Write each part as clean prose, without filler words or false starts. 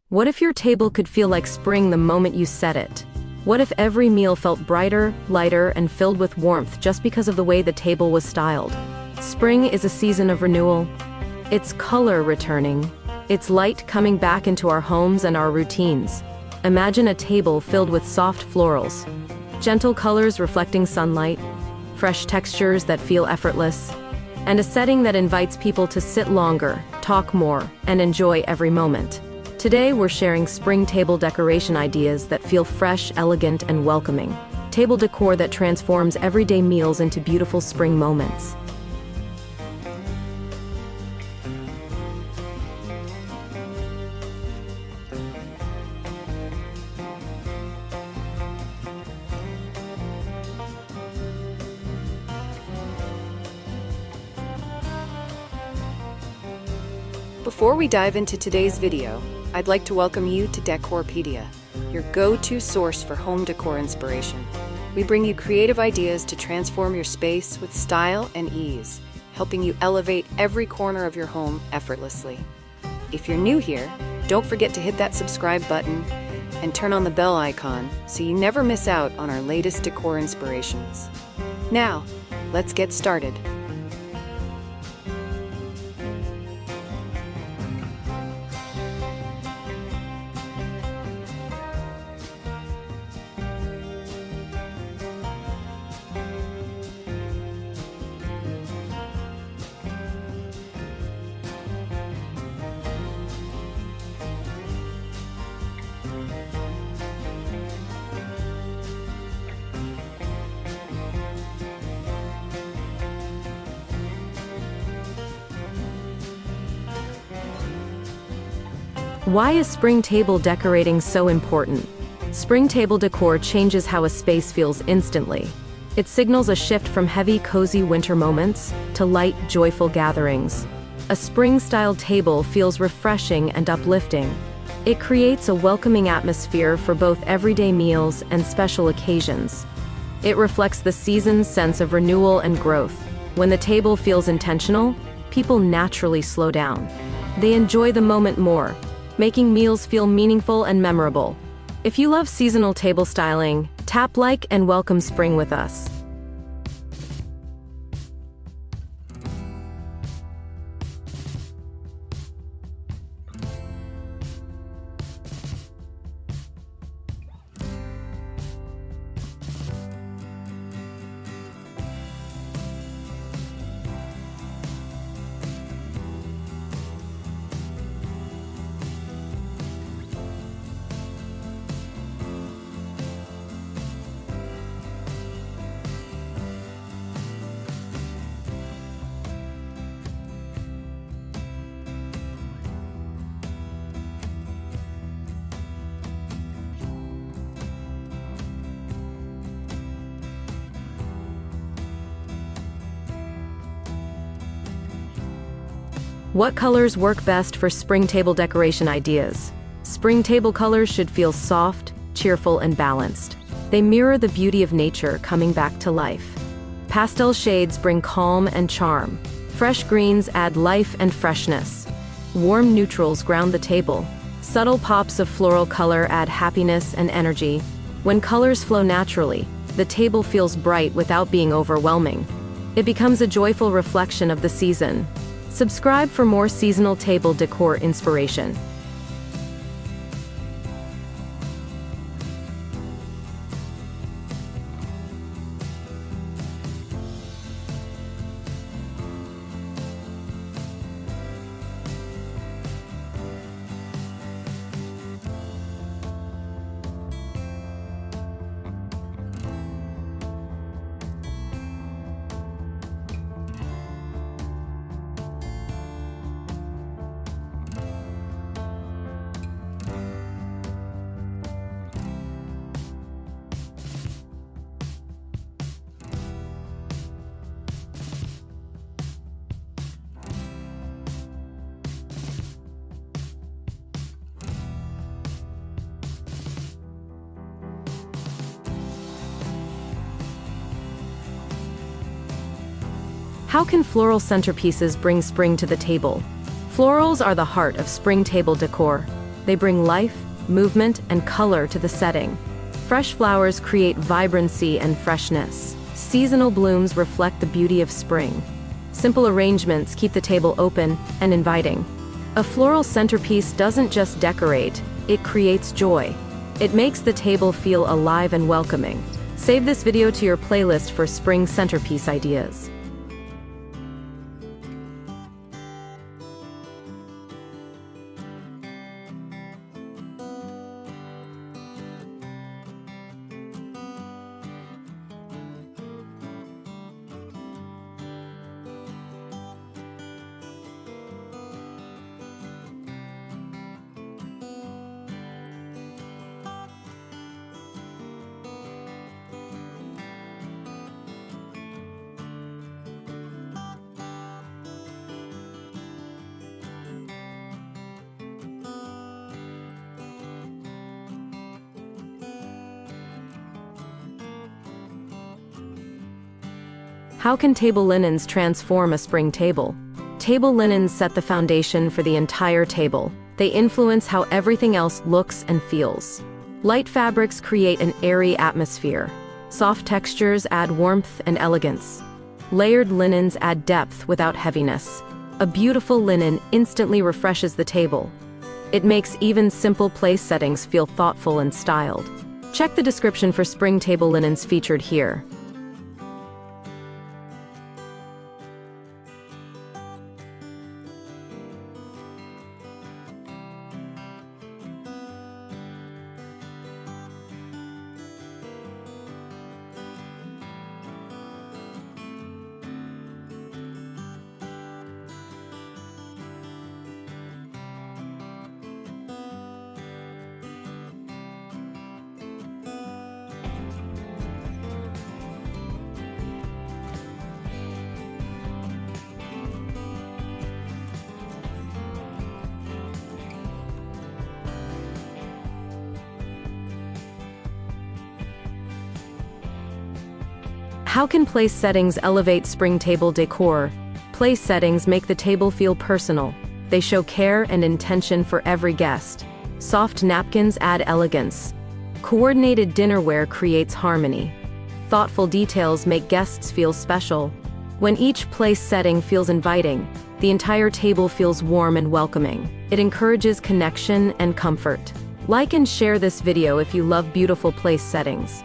What if your table could feel like spring the moment you set it? What if every meal felt brighter, lighter, and filled with warmth just because of the way the table was styled? Spring is a season of renewal. It's color returning. It's light coming back into our homes and our routines. Imagine a table filled with soft florals, gentle colors reflecting sunlight, fresh textures that feel effortless, and a setting that invites people to sit longer, talk more, and enjoy every moment. Today we're sharing spring table decoration ideas that feel fresh, elegant, and welcoming. Table decor that transforms everyday meals into beautiful spring moments. Before we dive into today's video, I'd like to welcome you to Decorpediya, your go-to source for home decor inspiration. We bring you creative ideas to transform your space with style and ease, helping you elevate every corner of your home effortlessly. If you're new here, don't forget to hit that subscribe button and turn on the bell icon so you never miss out on our latest decor inspirations. Now, let's get started. Why is spring table decorating so important? Spring table decor changes how a space feels instantly. It signals a shift from heavy, cozy winter moments to light, joyful gatherings. A spring-styled table feels refreshing and uplifting. It creates a welcoming atmosphere for both everyday meals and special occasions. It reflects the season's sense of renewal and growth. When the table feels intentional, people naturally slow down. They enjoy the moment more, making meals feel meaningful and memorable. If you love seasonal table styling, tap like and welcome spring with us. What colors work best for spring table decoration ideas? Spring table colors should feel soft, cheerful, and balanced. They mirror the beauty of nature coming back to life. Pastel shades bring calm and charm. Fresh greens add life and freshness. Warm neutrals ground the table. Subtle pops of floral color add happiness and energy. When colors flow naturally, the table feels bright without being overwhelming. It becomes a joyful reflection of the season. Subscribe for more seasonal table decor inspiration. How can floral centerpieces bring spring to the table? Florals are the heart of spring table decor. They bring life, movement, and color to the setting. Fresh flowers create vibrancy and freshness. Seasonal blooms reflect the beauty of spring. Simple arrangements keep the table open and inviting. A floral centerpiece doesn't just decorate, it creates joy. It makes the table feel alive and welcoming. Save this video to your playlist for spring centerpiece ideas. How can table linens transform a spring table? Table linens set the foundation for the entire table. They influence how everything else looks and feels. Light fabrics create an airy atmosphere. Soft textures add warmth and elegance. Layered linens add depth without heaviness. A beautiful linen instantly refreshes the table. It makes even simple place settings feel thoughtful and styled. Check the description for spring table linens featured here. How can place settings elevate spring table decor? Place settings make the table feel personal. They show care and intention for every guest. Soft napkins add elegance. Coordinated dinnerware creates harmony. Thoughtful details make guests feel special. When each place setting feels inviting, the entire table feels warm and welcoming. It encourages connection and comfort. Like and share this video if you love beautiful place settings.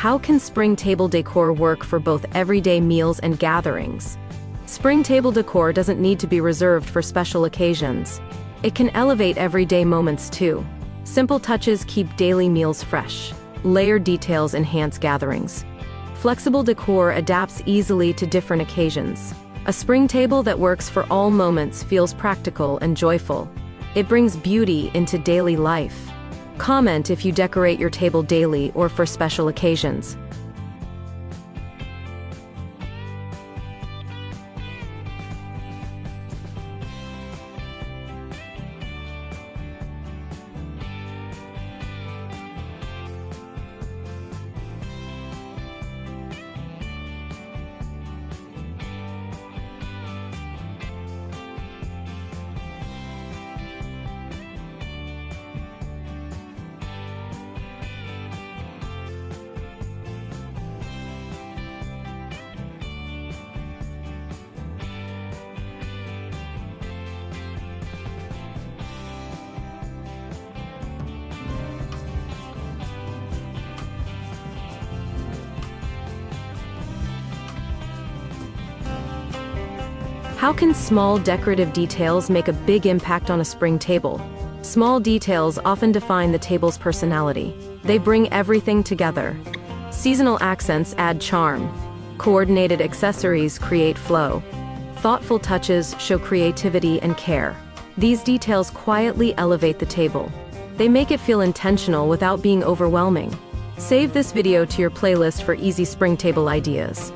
How can spring table decor work for both everyday meals and gatherings? Spring table decor doesn't need to be reserved for special occasions. It can elevate everyday moments too. Simple touches keep daily meals fresh. Layered details enhance gatherings. Flexible decor adapts easily to different occasions. A spring table that works for all moments feels practical and joyful. It brings beauty into daily life. Comment if you decorate your table daily or for special occasions. How can small decorative details make a big impact on a spring table? Small details often define the table's personality. They bring everything together. Seasonal accents add charm. Coordinated accessories create flow. Thoughtful touches show creativity and care. These details quietly elevate the table. They make it feel intentional without being overwhelming. Save this video to your playlist for easy spring table ideas.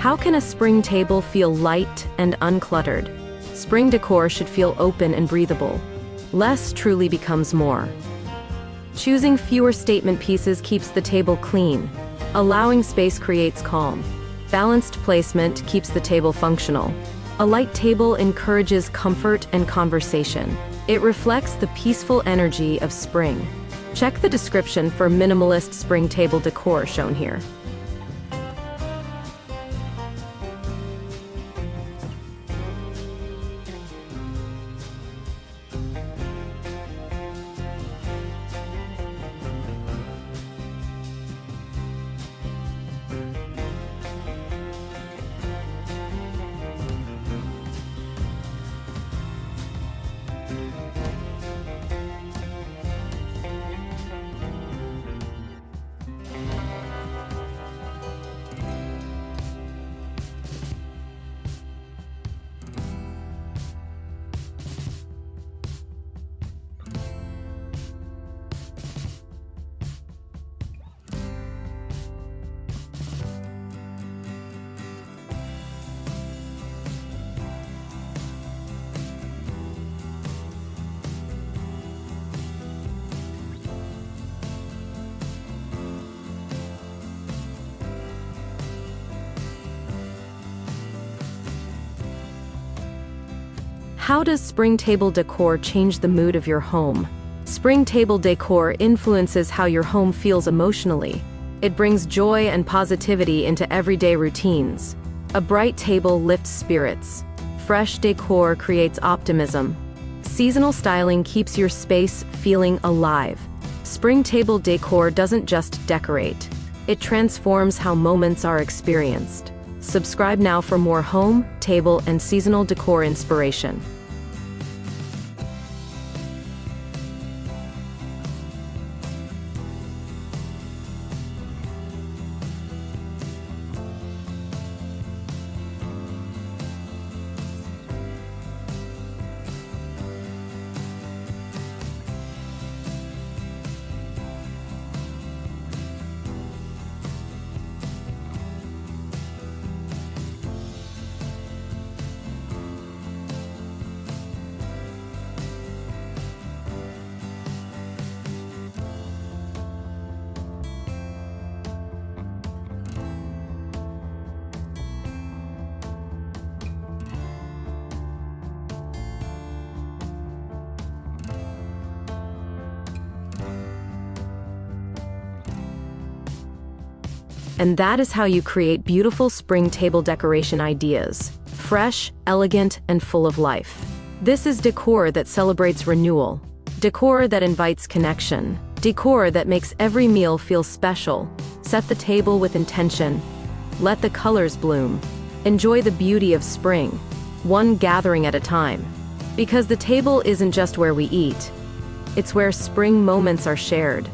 How can a spring table feel light and uncluttered? Spring decor should feel open and breathable. Less truly becomes more. Choosing fewer statement pieces keeps the table clean. Allowing space creates calm. Balanced placement keeps the table functional. A light table encourages comfort and conversation. It reflects the peaceful energy of spring. Check the description for minimalist spring table decor shown here. How does spring table decor change the mood of your home? Spring table decor influences how your home feels emotionally. It brings joy and positivity into everyday routines. A bright table lifts spirits. Fresh decor creates optimism. Seasonal styling keeps your space feeling alive. Spring table decor doesn't just decorate. It transforms how moments are experienced. Subscribe now for more home, table, and seasonal decor inspiration. And that is how you create beautiful spring table decoration ideas. Fresh, elegant, and full of life. This is decor that celebrates renewal. Decor that invites connection. Decor that makes every meal feel special. Set the table with intention. Let the colors bloom. Enjoy the beauty of spring, one gathering at a time. Because the table isn't just where we eat. It's where spring moments are shared.